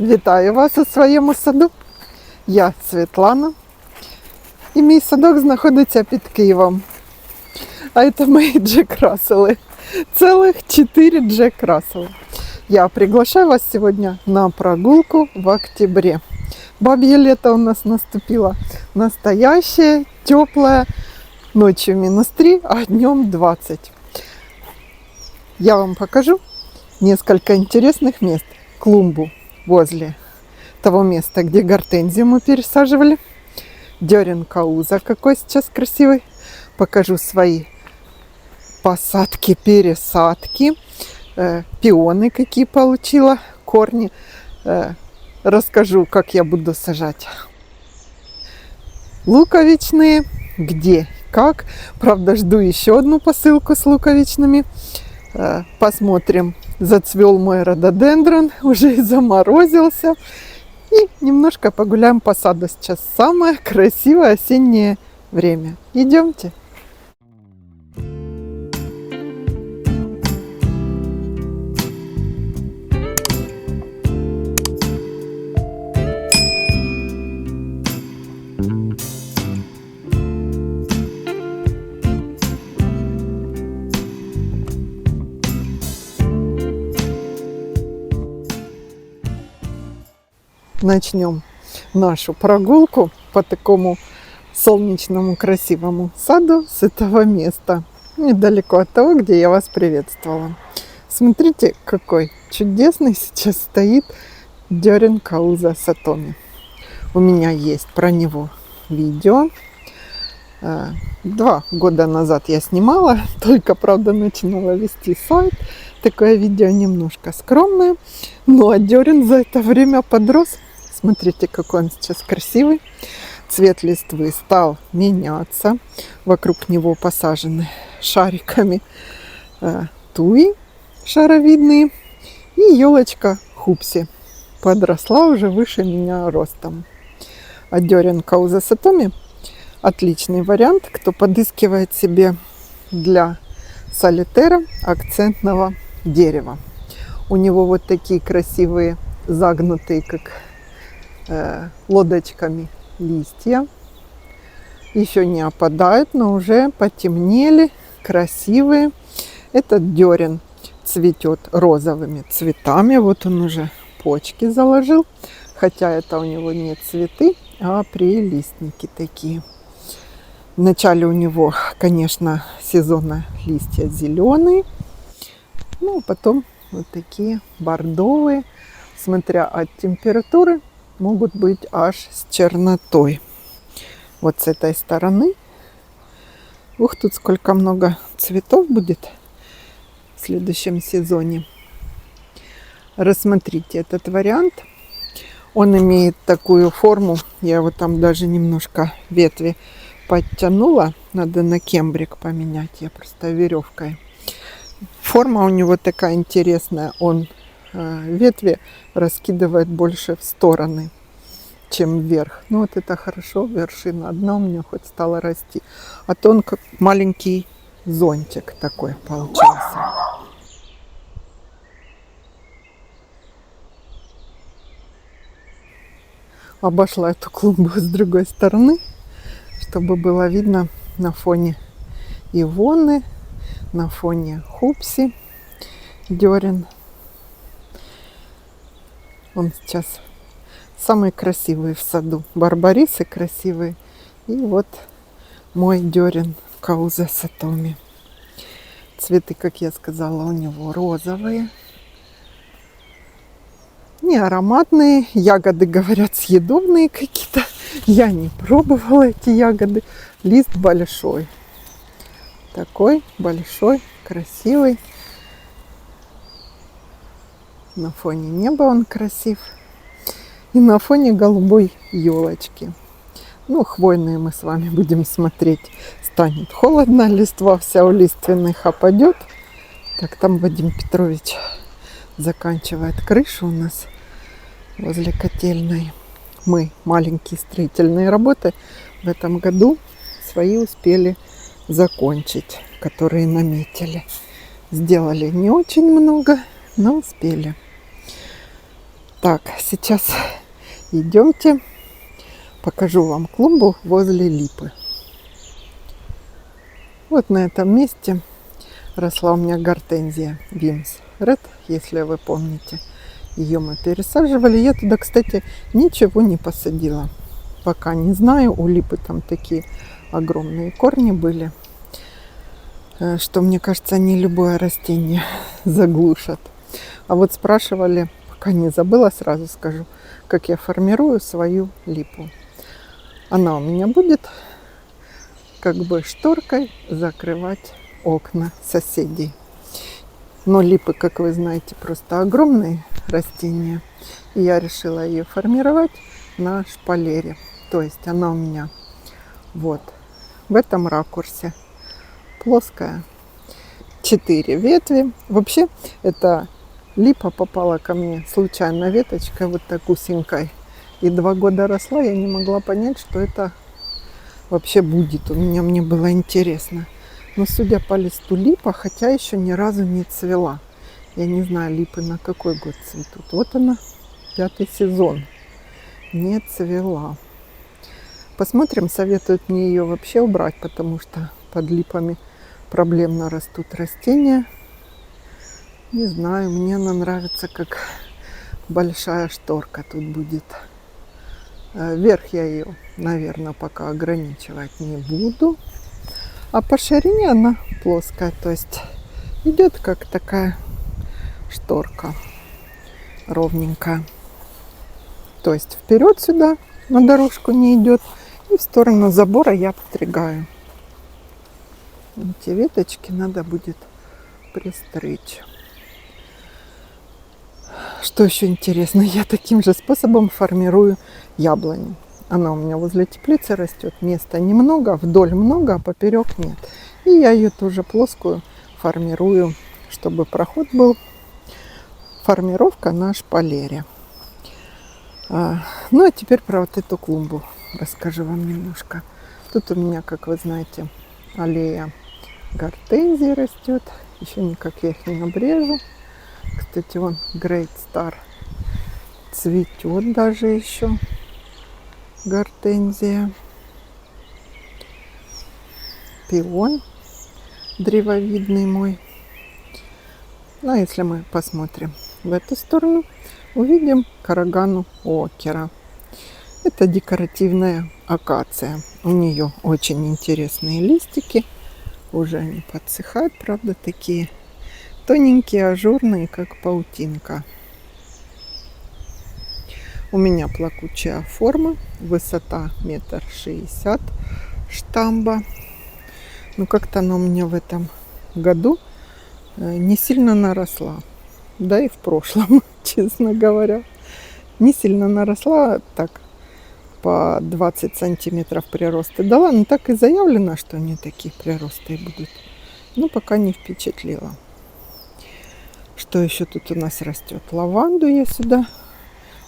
Вітаю вас у своєму саду. Я Світлана. І мій садок знаходиться під Києвом. А це мої Джек Рассели. Целых 4 Джек Рассела. Я приглашаю вас сегодня на прогулку в октябре. Бабье лето у нас наступило. Настоящее, теплое. Ночью -3, а днем 20. Я вам покажу несколько интересных мест. Клумбу возле того места, где гортензию мы пересаживали. Дерен Кауза какой сейчас красивый. Покажу свои посадки, пересадки. Пионы какие получила, корни. Расскажу, как я буду сажать луковичные, где, как. Правда, жду еще одну посылку с луковичными. Посмотрим, зацвел мой рододендрон, уже и заморозился. И немножко погуляем по саду. Сейчас самое красивое осеннее время. Идемте. Начнем нашу прогулку по такому солнечному красивому саду с этого места, недалеко от того, где я вас приветствовала. Смотрите, какой чудесный сейчас стоит Дерен Кауза Сатоми. У меня есть про него видео. 2 года назад я снимала, только, правда, начинала вести сайт. Такое видео немножко скромное, но Дерен за это время подрос. Смотрите, какой он сейчас красивый. Цвет листвы стал меняться. Вокруг него посажены шариками туи шаровидные. И елочка Хупси подросла уже выше меня ростом. А Дерен Кауза Сатоми отличный вариант, кто подыскивает себе для солитера акцентного дерева. У него вот такие красивые, загнутые, как лодочками листья. Еще не опадают, но уже потемнели, красивые. Этот дерен цветет розовыми цветами. Вот он уже почки заложил. Хотя это у него не цветы, а прилистники такие. В начале у него, конечно, сезона листья зеленые. Ну, а потом вот такие бордовые. Смотря от температуры, могут быть аж с чернотой. Вот с этой стороны. Ух, тут сколько много цветов будет в следующем сезоне. Рассмотрите этот вариант. Он имеет такую форму. Я его там даже немножко ветви подтянула. Надо на кембрик поменять. Я просто веревкой. Форма у него такая интересная. Он ветви раскидывает больше в стороны, чем вверх. Ну вот это хорошо, вершина одна у меня хоть стала расти. А то он как маленький зонтик такой получился. Обошла эту клумбу с другой стороны, чтобы было видно на фоне ивоны, на фоне Хупси Дерен. Он сейчас самый красивый в саду. Барбарисы красивые. И вот мой Дерен Кауза Сатоми. Цветы, как я сказала, у него розовые. Не ароматные. Ягоды, говорят, съедобные какие-то. Я не пробовала эти ягоды. Лист большой. Такой большой, красивый. На фоне неба он красив. И на фоне голубой елочки. Ну, хвойные мы с вами будем смотреть. Станет холодно, листва вся у лиственных опадет. Так, там Вадим Петрович заканчивает крышу у нас возле котельной. Мы маленькие строительные работы в этом году свои успели закончить, которые наметили. Сделали не очень много, но успели. Так, сейчас идемте, покажу вам клумбу возле липы. Вот на этом месте росла у меня гортензия Вимс Ред, если вы помните. Ее мы пересаживали. Я туда, кстати, ничего не посадила. Пока не знаю, у липы там такие огромные корни были, что, мне кажется, они любое растение заглушат. А вот спрашивали, пока не забыла, сразу скажу, как я формирую свою липу. Она у меня будет как бы шторкой закрывать окна соседей. Но липы, как вы знаете, просто огромные растения. И я решила ее формировать на шпалере. То есть она у меня вот в этом ракурсе. Плоская. 4 ветви. Вообще, эта липа попала ко мне случайно веточкой вот так усенькой. И 2 года росла, я не могла понять, что это вообще будет. Мне было интересно. Но судя по листу липа, хотя еще ни разу не цвела. Я не знаю, липы на какой год цветут. Вот она, 5-й сезон. Не цвела. Посмотрим, советуют мне ее вообще убрать, потому что под липами проблемно растут растения. Не знаю, мне она нравится, как большая шторка тут будет. Вверх я ее, наверное, пока ограничивать не буду. А по ширине она плоская, то есть идет как такая шторка ровненькая. То есть вперед сюда на дорожку не идет, и в сторону забора я обстригаю. Эти веточки надо будет пристричь. Что еще интересно, я таким же способом формирую яблоню. Она у меня возле теплицы растет, места немного, вдоль много, а поперек нет. И я ее тоже плоскую формирую, чтобы проход был. Формировка на шпалере. Ну а теперь про вот эту клумбу расскажу вам немножко. Тут у меня, как вы знаете, аллея гортензии растет. Еще никак я их не обрежу. Кстати, вон Great Star цветет даже еще. Гортензия. Пион древовидный мой. Ну, а если мы посмотрим в эту сторону, увидим карагану окера. Это декоративная акация. У нее очень интересные листики. Уже они подсыхают, правда, такие тоненькие, ажурные, как паутинка. У меня плакучая форма, высота 1,60 м штамба. Но как-то она у меня в этом году не сильно наросла. Да и в прошлом, честно говоря. Не сильно наросла, так по 20 сантиметров прироста дала. Но так и заявлено, что они такие приросты будут. Но пока не впечатлила. Что еще тут у нас растет? Лаванду я сюда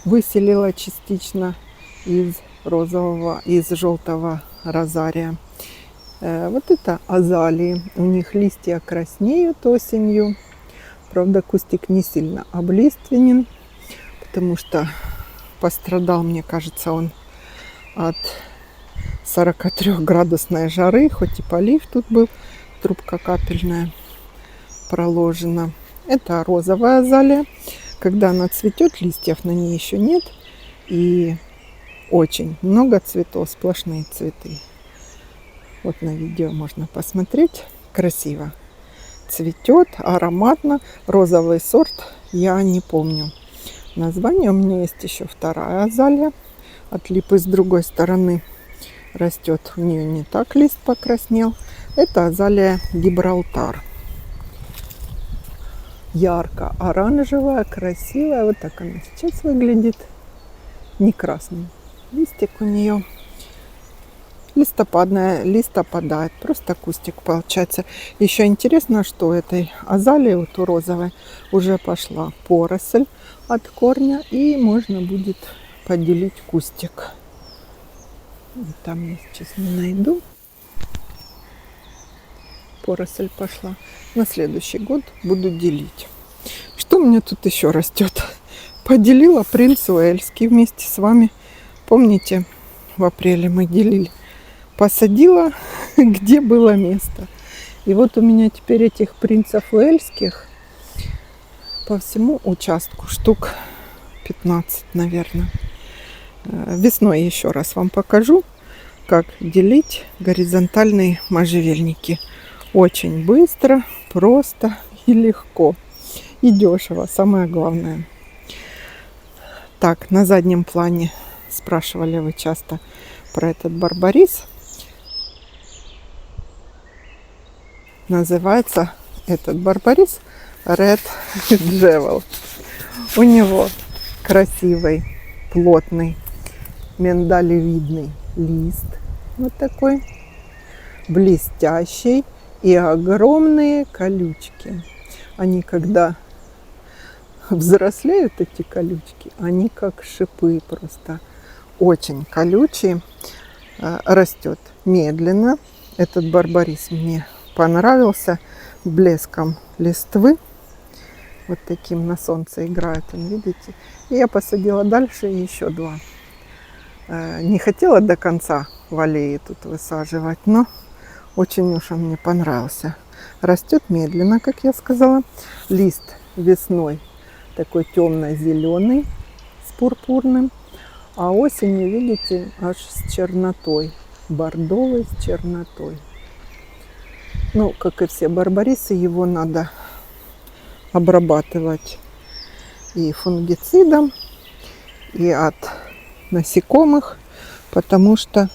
выселила частично из розового, из желтого розария. Вот это азалии. У них листья краснеют осенью. Правда, кустик не сильно облиственен, потому что пострадал, мне кажется, он от 43-градусной жары. Хоть и полив тут был, трубка капельная проложена. Это розовая азалия. Когда она цветет, листьев на ней еще нет. И очень много цветов, сплошные цветы. Вот на видео можно посмотреть. Красиво цветет, ароматно. Розовый сорт я не помню название. У меня есть еще вторая азалия. От липы с другой стороны растет. У нее не так лист покраснел. Это азалия Гибралтар. Ярко-оранжевая, красивая. Вот так она сейчас выглядит. Не красный листик у нее. Листопадная, листопадает. Просто кустик получается. Еще интересно, что у этой азалии, вот у розовой, уже пошла поросль от корня. И можно будет поделить кустик. Там я сейчас не найду. Поросль пошла. На следующий год буду делить. Что у меня тут еще растет? Поделила принц Уэльский вместе с вами. Помните, в апреле мы делили. Посадила, где было место. И вот у меня теперь этих принцев уэльских по всему участку штук 15, наверное. Весной еще раз вам покажу, как делить горизонтальные можжевельники. Очень быстро, просто и легко. И дешево, самое главное. Так, на заднем плане спрашивали вы часто про этот барбарис. Называется этот барбарис Red Jewel. У него красивый, плотный, миндалевидный лист. Вот такой. Блестящий и огромные колючки. Они когда взрослеют, эти колючки, они как шипы просто. Очень колючие. Растет медленно. Этот барбарис мне понравился блеском листвы. Вот таким на солнце играет он, видите. И я посадила дальше еще два. Не хотела до конца в аллее тут высаживать, но очень уж он мне понравился. Растет медленно, как я сказала. Лист весной такой темно-зеленый с пурпурным. А осенью, видите, аж с чернотой. Бордовый с чернотой. Ну, как и все барбарисы, его надо обрабатывать и фунгицидом, и от насекомых, потому что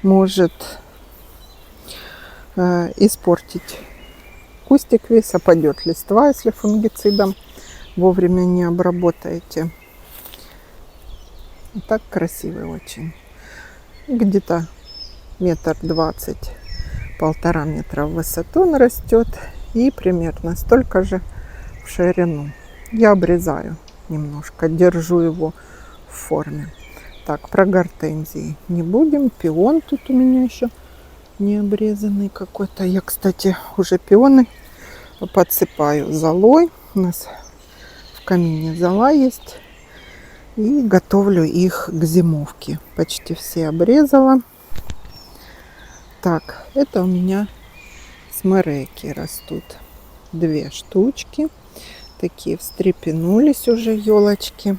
может испортить кустик весь, опадет листва, если фунгицидом вовремя не обработаете. Так красивый очень. Где-то 1,20 м, 1,5 метра в высоту он растет и примерно столько же в ширину. Я обрезаю немножко, держу его в форме. Так, про гортензии не будем. Пион тут у меня еще не обрезанный какой-то. Я, кстати, уже пионы подсыпаю золой. У нас в камине зола есть. И готовлю их к зимовке. Почти все обрезала. Так, это у меня смереки растут. 2 штучки. Такие встрепенулись уже елочки.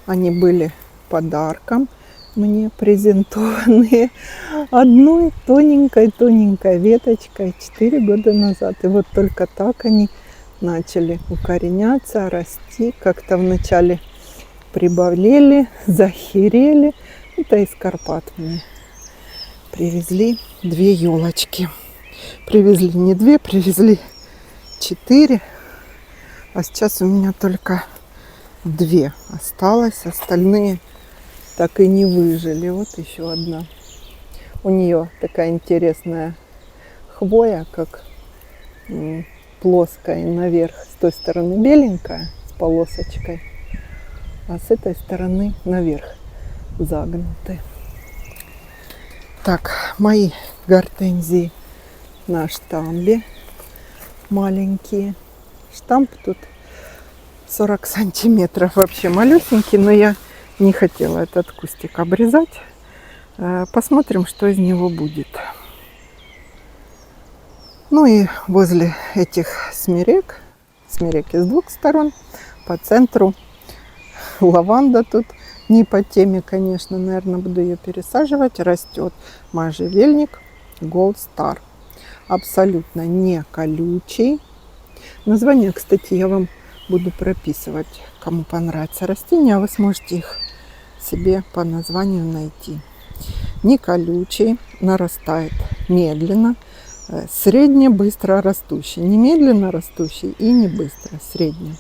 Они были подарком мне презентованные одной тоненькой веточкой 4 года назад. И вот только так они начали укореняться, расти. Как-то вначале приболели, захерели. Это из Карпат мне привезли 2 елочки. Привезли не 2, привезли 4. А сейчас у меня только 2 осталось. Остальные так и не выжили. Вот еще одна. У нее такая интересная хвоя, как плоская наверх. С той стороны беленькая, с полосочкой. А с этой стороны наверх загнуты. Так, мои гортензии на штамбе маленькие. Штамп тут 40 сантиметров, вообще малюсенький, но я не хотела этот кустик обрезать. Посмотрим, что из него будет. Ну и возле этих смерек, смереки с 2 сторон, по центру лаванда тут не по теме, конечно, наверное, буду ее пересаживать. Растет можжевельник Gold Star. Абсолютно не колючий. Название, кстати, я вам буду прописывать. Кому понравятся растения, вы сможете их себе по названию найти. Не колючий, нарастает медленно. Средне быстро растущий. Не медленно растущий и не быстро, средний.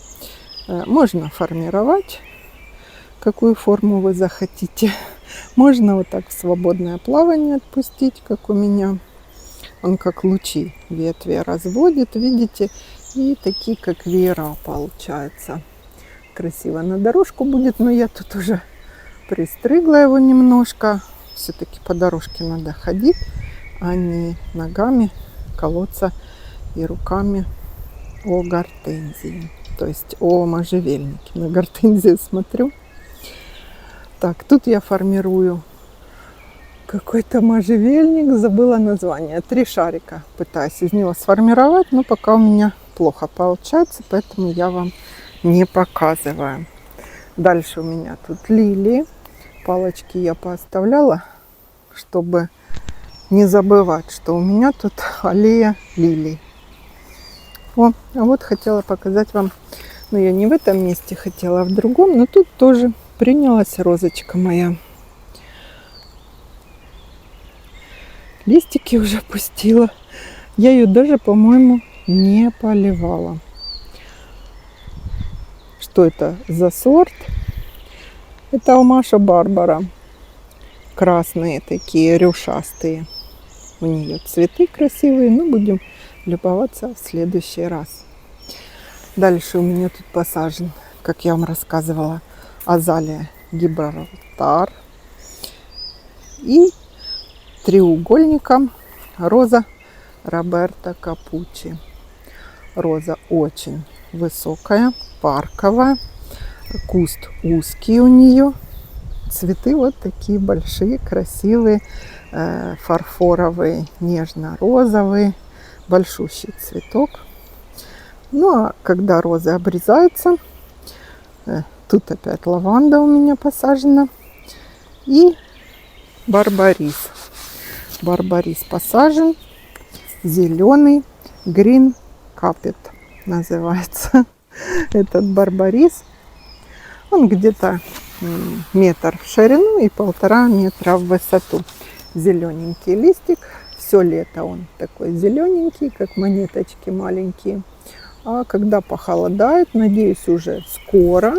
Можно формировать, какую форму вы захотите. Можно вот так в свободное плавание отпустить, как у меня. Он как лучи ветви разводит, видите, и такие как веера получается. Красиво на дорожку будет, но я тут уже пристригла его немножко. Все-таки по дорожке надо ходить, а не ногами колоться и руками о гортензии. то есть о можжевельнике. На гортензию смотрю. Так, тут я формирую какой-то можжевельник, забыла название. 3 шарика пытаюсь из него сформировать, но пока у меня плохо получается, поэтому я вам не показываю. Дальше у меня тут лилии. Палочки я пооставляла, чтобы не забывать, что у меня тут аллея лилий. О, а вот хотела показать вам, но я не в этом месте хотела, а в другом, но тут тоже принялась розочка моя. Листики уже пустила. Я ее даже, по-моему, не поливала. Что это за сорт? Это Алмаша Барбара. Красные такие, рюшастые. У нее цветы красивые, но будем любоваться в следующий раз. Дальше у меня тут посажен, как я вам рассказывала, азалия Гибралтар. И треугольником роза Роберто Капуччи. Роза очень высокая, парковая. Куст узкий у нее. Цветы вот такие большие, красивые, фарфоровые, нежно-розовые. Большущий цветок. Ну а когда розы обрезаются, тут опять лаванда у меня посажена. И барбарис. Барбарис посажен. Зеленый. Green Carpet называется этот барбарис. Он где-то метр в ширину и 1,5 метра в высоту. Зелененький листик. Все лето он такой зелененький, как монеточки маленькие. А когда похолодает, надеюсь, уже скоро,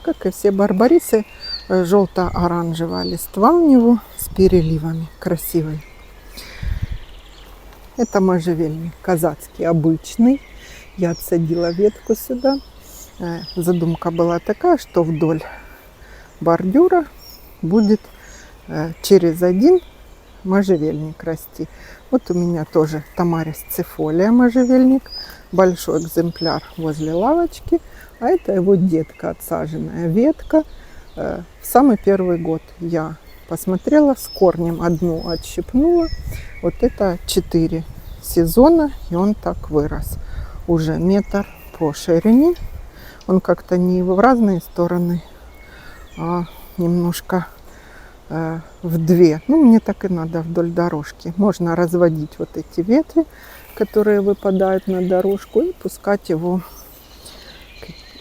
как и все барбарисы, желто-оранжевая листва у него с переливами. Красивый. Это можжевельник казацкий, обычный. Я отсадила ветку сюда. Задумка была такая, что вдоль бордюра будет через один можжевельник расти. Вот у меня тоже Тамарис цифолия можжевельник. Большой экземпляр возле лавочки. А это его детка, отсаженная ветка. В самый первый год я посмотрела, с корнем одну отщипнула. Вот это 4 сезона, и он так вырос. Уже метр по ширине. Он как-то не в разные стороны, а немножко в 2. Ну, мне так и надо вдоль дорожки. Можно разводить вот эти ветви, которые выпадают на дорожку, и пускать его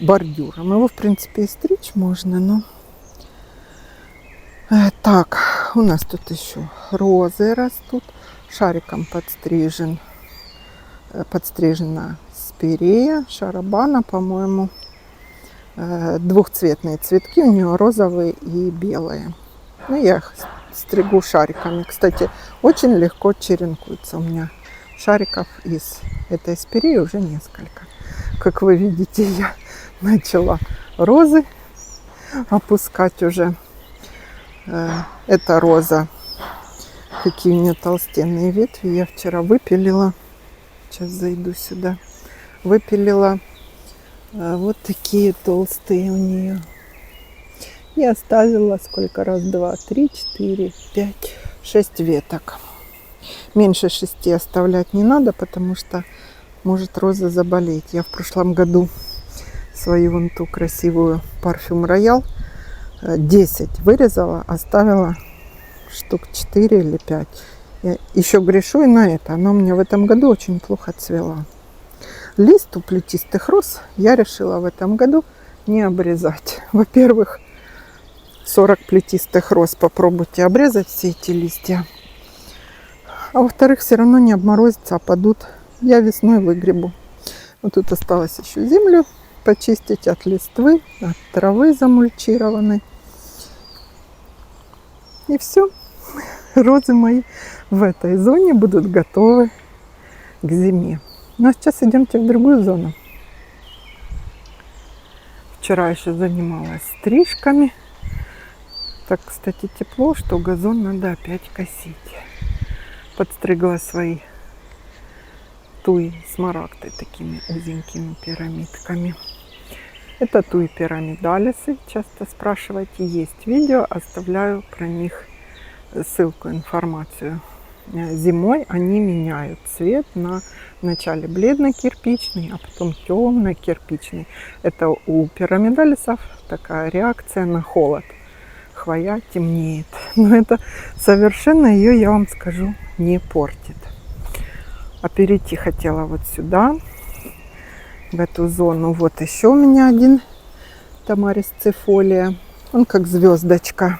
бордюром. Его, в принципе, и стричь можно, но... Так, у нас тут еще розы растут. Шариком подстрижена спирея, шарабана, по-моему. Двухцветные цветки у нее, розовые и белые. Ну, я их стригу шариками. Кстати, очень легко черенкуется. У меня шариков из этой спиреи уже несколько. Как вы видите, я начала розы опускать уже. Это роза. Какие у нее толстенные ветви. Я вчера выпилила. Сейчас зайду сюда. Выпилила вот такие толстые у нее. И оставила сколько? Раз, два, три, 4, 5, 6 веток. Меньше 6 оставлять не надо, потому что может роза заболеть. Я в прошлом году свою вон ту красивую парфюм Роял 10 вырезала, оставила штук 4 или 5. Я еще грешу и на это. Она у меня в этом году очень плохо цвела. Лист у плетистых роз я решила в этом году не обрезать. Во-первых, 40 плетистых роз попробуйте обрезать все эти листья. А во-вторых, все равно не обморозятся, а падут. Я весной выгребу. Вот тут осталось еще землю почистить от листвы, от травы замульчированной. И все. Розы мои в этой зоне будут готовы к зиме. Ну а сейчас идемте в другую зону. Вчера еще занималась стрижками. Так, кстати, тепло, что газон надо опять косить. Подстригла свои туи смарагды такими узенькими пирамидками. Это туи пирамидалисы, часто спрашиваете, есть видео, оставляю про них ссылку, информацию. Зимой они меняют цвет на вначале бледно-кирпичный, а потом темно-кирпичный. Это у пирамидалисов такая реакция на холод. Хвоя темнеет. Но это совершенно ее, я вам скажу, не портит. А перейти хотела вот сюда, в эту зону. Вот еще у меня один Тамарис цифолия. Он как звездочка.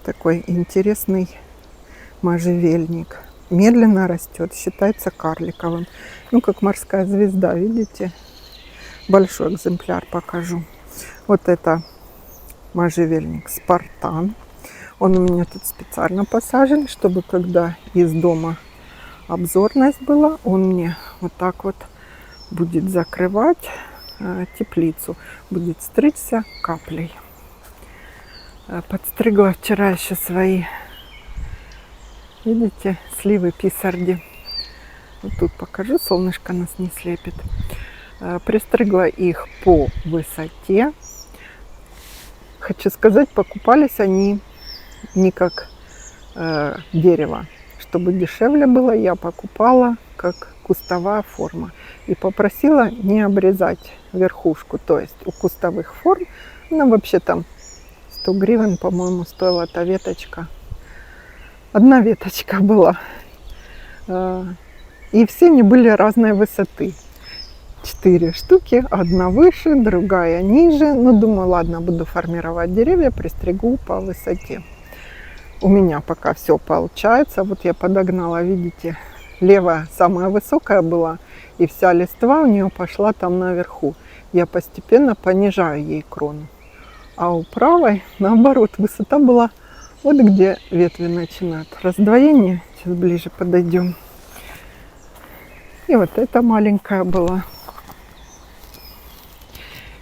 Такой интересный можжевельник. Медленно растет, считается карликовым. Ну, как морская звезда, видите? Большой экземпляр покажу. Вот это можжевельник Спартан. Он у меня тут специально посажен, чтобы когда из дома обзорность была, он мне вот так вот будет закрывать теплицу. Будет стричься каплей. Подстригла вчера еще свои, видите, сливы писарди. Вот тут покажу, солнышко нас не слепит. Пристригла их по высоте. Хочу сказать, покупались они не как дерево. Чтобы дешевле было, я покупала как кустовая форма. И попросила не обрезать верхушку. То есть у кустовых форм, ну вообще там 100 гривен, по-моему, стоила эта веточка. Одна веточка была. И все они были разной высоты. 4 штуки, одна выше, другая ниже. Ну, думаю, ладно, буду формировать деревья, пристригу по высоте. У меня пока все получается. Вот я подогнала, видите, левая самая высокая была, и вся листва у нее пошла там наверху. Я постепенно понижаю ей крону. А у правой, наоборот, высота была вот где ветви начинают раздвоение. Сейчас ближе подойдем. И вот эта маленькая была.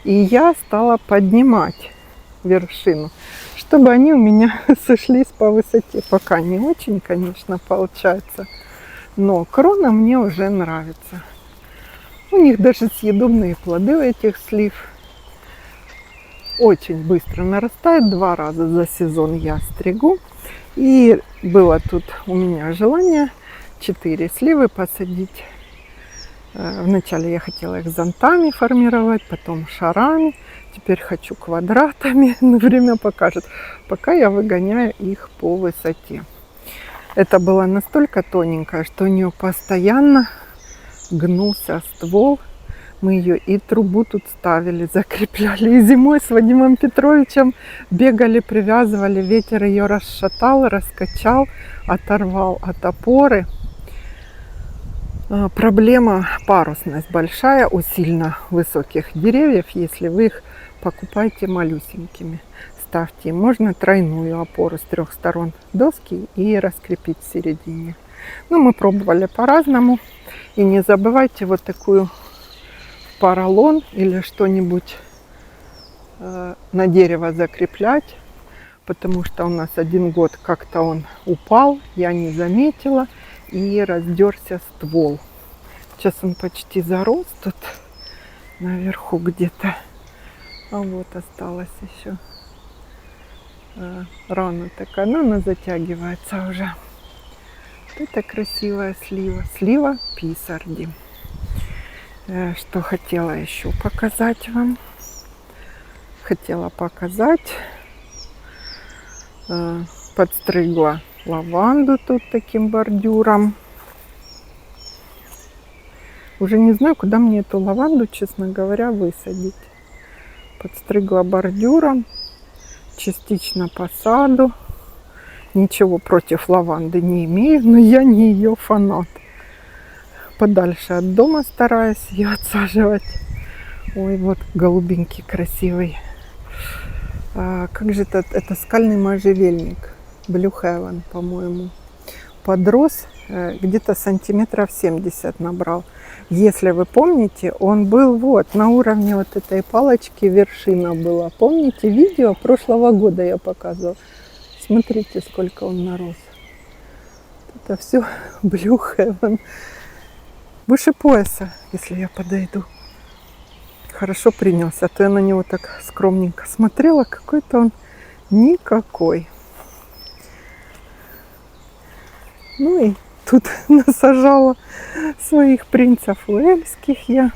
И я стала поднимать вершину, чтобы они у меня сошлись по высоте. Пока не очень, конечно, получается. Но крона мне уже нравится. У них даже съедобные плоды у этих слив. Очень быстро нарастает. 2 раза за сезон я стригу. И было тут у меня желание 4 сливы посадить. Вначале я хотела их зонтами формировать, потом шарами. Теперь хочу квадратами. Но время покажет. Пока я выгоняю их по высоте. Это была настолько тоненькая, что у нее постоянно гнулся ствол. Мы ее и трубу тут ставили, закрепляли. И зимой с Вадимом Петровичем бегали, привязывали. Ветер ее расшатал, раскачал, оторвал от опоры. Проблема парусность большая у сильно высоких деревьев, если вы их покупаете малюсенькими. Ставьте. Можно тройную опору с 3 сторон доски и раскрепить в середине. Но мы пробовали по-разному. И не забывайте вот такую поролон или что-нибудь на дерево закреплять. Потому что у нас 1 год как-то он упал, я не заметила. И раздерся ствол. Сейчас он почти зарос тут наверху где-то. А вот осталось еще рана такая. Но она затягивается уже. Это красивая слива. Слива писарди. Что хотела еще показать вам. Хотела показать. Подстригла лаванду тут таким бордюром. Уже не знаю, куда мне эту лаванду, честно говоря, высадить. Подстригла бордюром, частично по саду. Ничего против лаванды не имею, но я не ее фанат. Подальше от дома стараюсь ее отсаживать. Ой, вот голубенький красивый. Как же это скальный можжевельник. Blue Heaven, по-моему. Подрос, где-то сантиметров 70 набрал. Если вы помните, он был вот на уровне вот этой палочки, вершина была. Помните видео прошлого года я показывала? Смотрите, сколько он нарос. Это все Blue Heaven. Выше пояса, если я подойду. Хорошо принес, а то я на него так скромненько смотрела, какой-то он никакой. Ну и тут насажала своих принцев уэльских я.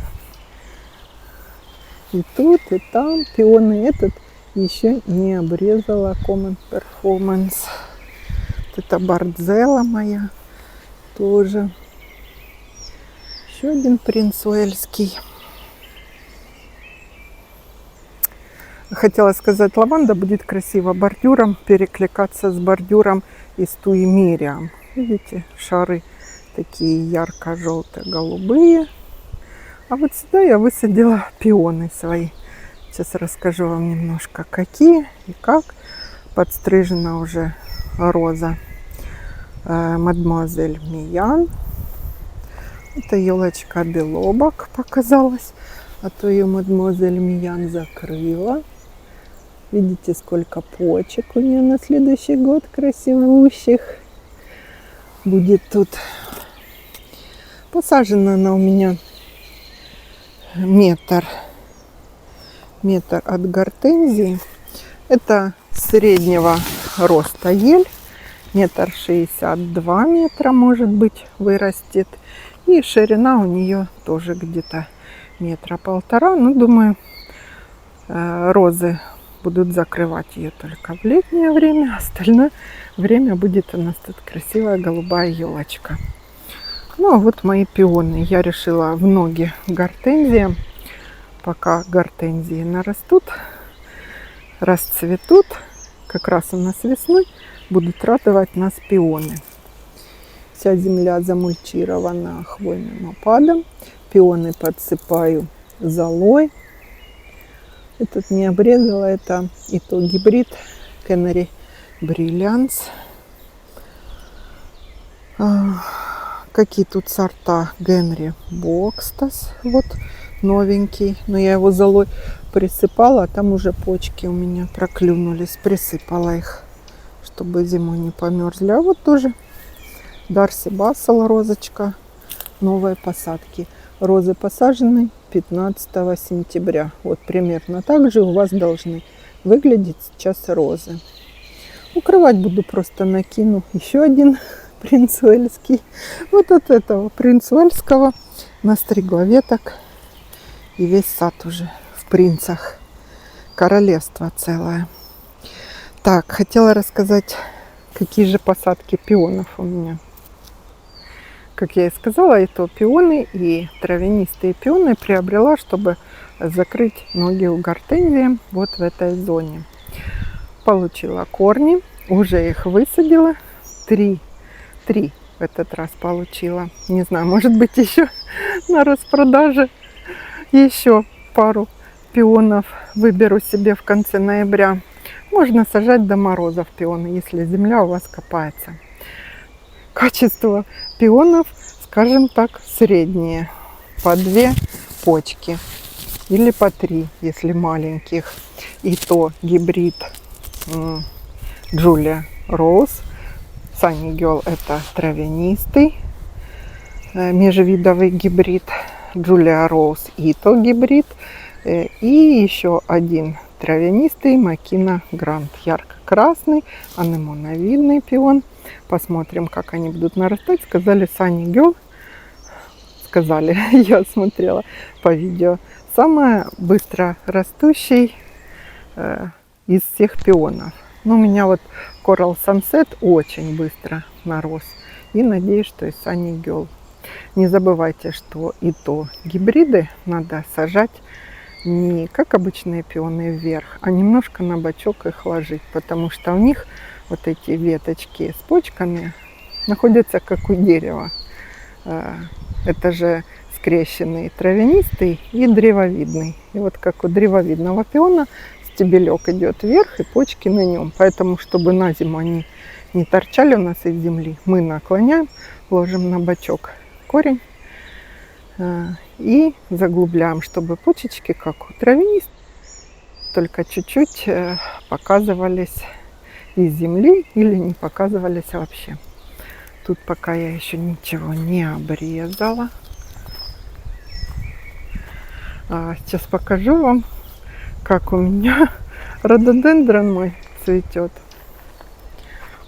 И тут, и там пионы. Этот еще не обрезала Common Performance. Вот это Бардзела моя тоже. Еще один принц уэльский. Хотела сказать, лаванда будет красиво бордюром перекликаться с бордюром из туи Мириам. Видите, шары такие ярко-желто-голубые. А вот сюда я высадила пионы свои. Сейчас расскажу вам немножко, какие и как. Подстрижена уже роза Мадемуазель Миян. Это елочка белобок показалась, а то ее Мадемуазель Миян закрыла. Видите, сколько почек у нее на следующий год красивущих. Будет тут. Посажена она у меня метр от гортензии. Это среднего роста ель. 1,62 метра, может быть, вырастет. И ширина у нее тоже где-то 1,5 метра. Ну, думаю, розы будут закрывать ее только в летнее время. Остальное время будет у нас тут красивая голубая елочка. Ну, а вот мои пионы. Я решила в ноги гортензиям. Пока гортензии нарастут, расцветут, как раз у нас весной будут радовать нас пионы. Вся земля замульчирована хвойным опадом. Пионы подсыпаю золой. Этот не обрезала, это и то гибрид Canary Brilliance. Какие тут сорта? Генри Бокстас, вот новенький, но я его золой присыпала, а там уже почки у меня проклюнулись, присыпала их, чтобы зимой не померзли. А вот тоже Дарси Бассел розочка новой посадки. Розы посажены 15 сентября. Вот примерно так же у вас должны выглядеть сейчас розы. Укрывать буду, просто накину еще один принц уэльский. Вот от этого принца уэльского настригла веток. И весь сад уже в принцах. Королевство целое. Так, хотела рассказать, какие же посадки пионов у меня. Как я и сказала, это пионы и травянистые пионы приобрела, чтобы закрыть ноги у гортензии вот в этой зоне. Получила корни, уже их высадила. Три в этот раз получила. Не знаю, может быть, еще на распродаже еще пару пионов выберу себе в конце ноября. Можно сажать до морозов пионы, если земля у вас копается. Качество пионов, скажем так, среднее. По 2 почки или по 3, если маленьких. И то гибрид Julia Rose. Sunny Girl — это травянистый межвидовый гибрид. Julia Rose и то гибрид. И еще один травянистый Макина Грант. Ярко-красный, анемоновидный пион. Посмотрим, как они будут нарастать. Сказали Sunny Girl. Сказали, я смотрела по видео. Самый быстро растущий из всех пионов. Но у меня вот Coral Sunset очень быстро нарос. И надеюсь, что и Sunny Girl. Не забывайте, что и то гибриды надо сажать не как обычные пионы вверх, а немножко на бочок их ложить, потому что у них вот эти веточки с почками находятся как у дерева. Это же скрещенный травянистый и древовидный. И вот как у древовидного пиона стебелек идет вверх и почки на нем. Поэтому, чтобы на зиму они не торчали у нас из земли, мы наклоняем, ложим на бочок корень и заглубляем, чтобы почечки, как у травянистых, только чуть-чуть показывались из земли или не показывались вообще. Тут пока я еще ничего не обрезала. Сейчас покажу вам, как у меня рододендрон мой цветет.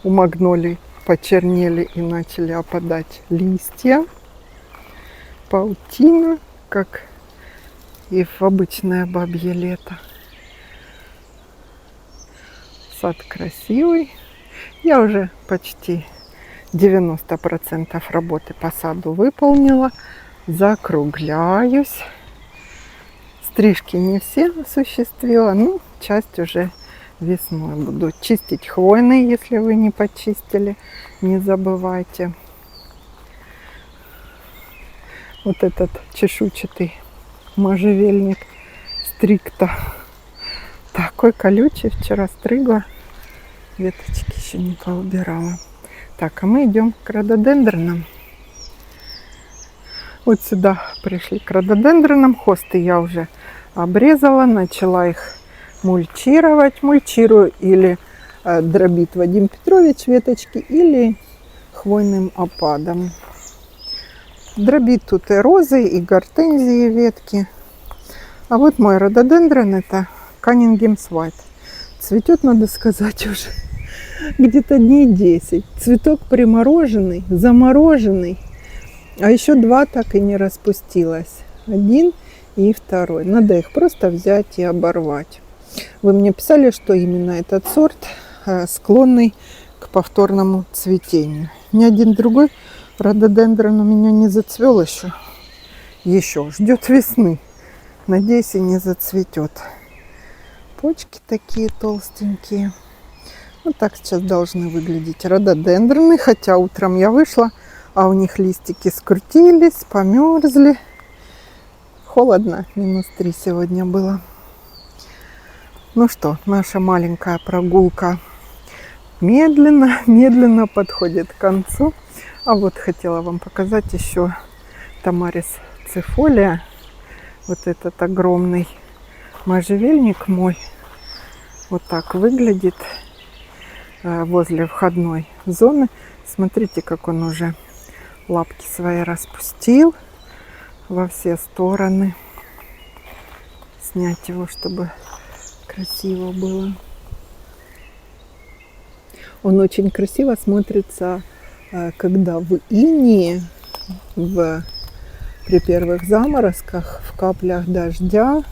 У магнолий почернели и начали опадать листья. Паутина, как и в обычное бабье лето. Сад красивый. Я уже почти 90% работы по саду выполнила. Закругляюсь. Стрижки не все осуществила, но часть уже весной буду чистить хвойные, если вы не почистили, не забывайте. Вот этот чешуйчатый можжевельник стрикта такой колючий, вчера стригла, веточки еще не поубирала. Так, а мы идем к рододендронам. Вот сюда пришли к рододендронам. Хосты я уже обрезала, начала их мульчировать. Мульчирую или дробит Вадим Петрович веточки, или хвойным опадом. Дробит тут и розы, и гортензии ветки. А вот мой рододендрон, это Каннингемс White. Цветет, надо сказать, уже где-то дней 10. Цветок примороженный, замороженный. А еще 2 так и не распустилось. 1 и 2. Надо их просто взять и оборвать. Вы мне писали, что именно этот сорт склонный к повторному цветению. Ни один другой рододендрон у меня не зацвел еще. Еще ждет весны. Надеюсь, и не зацветет. Почки такие толстенькие. Вот так сейчас должны выглядеть рододендроны. Хотя утром я вышла, а у них листики скрутились, померзли. Холодно, -3 сегодня было. Ну что, наша маленькая прогулка медленно подходит к концу. А вот хотела вам показать еще Тамарис цифолия. Вот этот огромный можжевельник мой. Вот так выглядит возле входной зоны. Смотрите, как он уже лапки свои распустил во все стороны. Снять его, чтобы красиво было. Он очень красиво смотрится, когда в инее, при первых заморозках, в каплях дождя.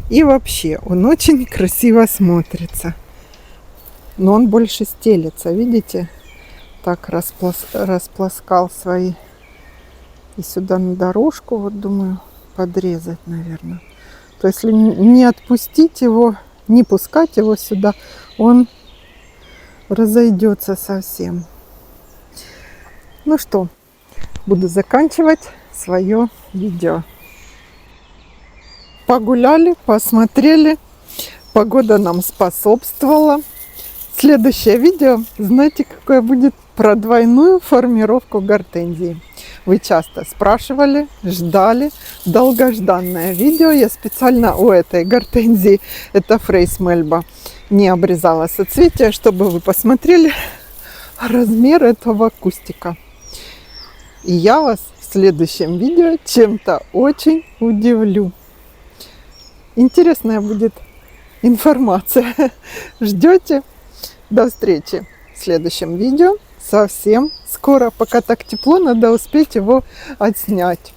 И вообще, он очень красиво смотрится. Но он больше стелется, видите? Так распласкал свои. И сюда на дорожку, вот думаю, подрезать, наверное. То есть, если не отпустить его, не пускать его сюда, он разойдется совсем. Ну что, буду заканчивать свое видео. Погуляли, посмотрели. Погода нам способствовала. Следующее видео, знаете, какое будет? Про двойную формировку гортензии. Вы часто спрашивали, ждали. Долгожданное видео. Я специально у этой гортензии, это Фрейс Мельба, не обрезала соцветия, чтобы вы посмотрели размер этого кустика. И я вас в следующем видео чем-то очень удивлю. Интересная будет информация. Ждете? До встречи в следующем видео. Совсем скоро. Пока так тепло, надо успеть его отснять.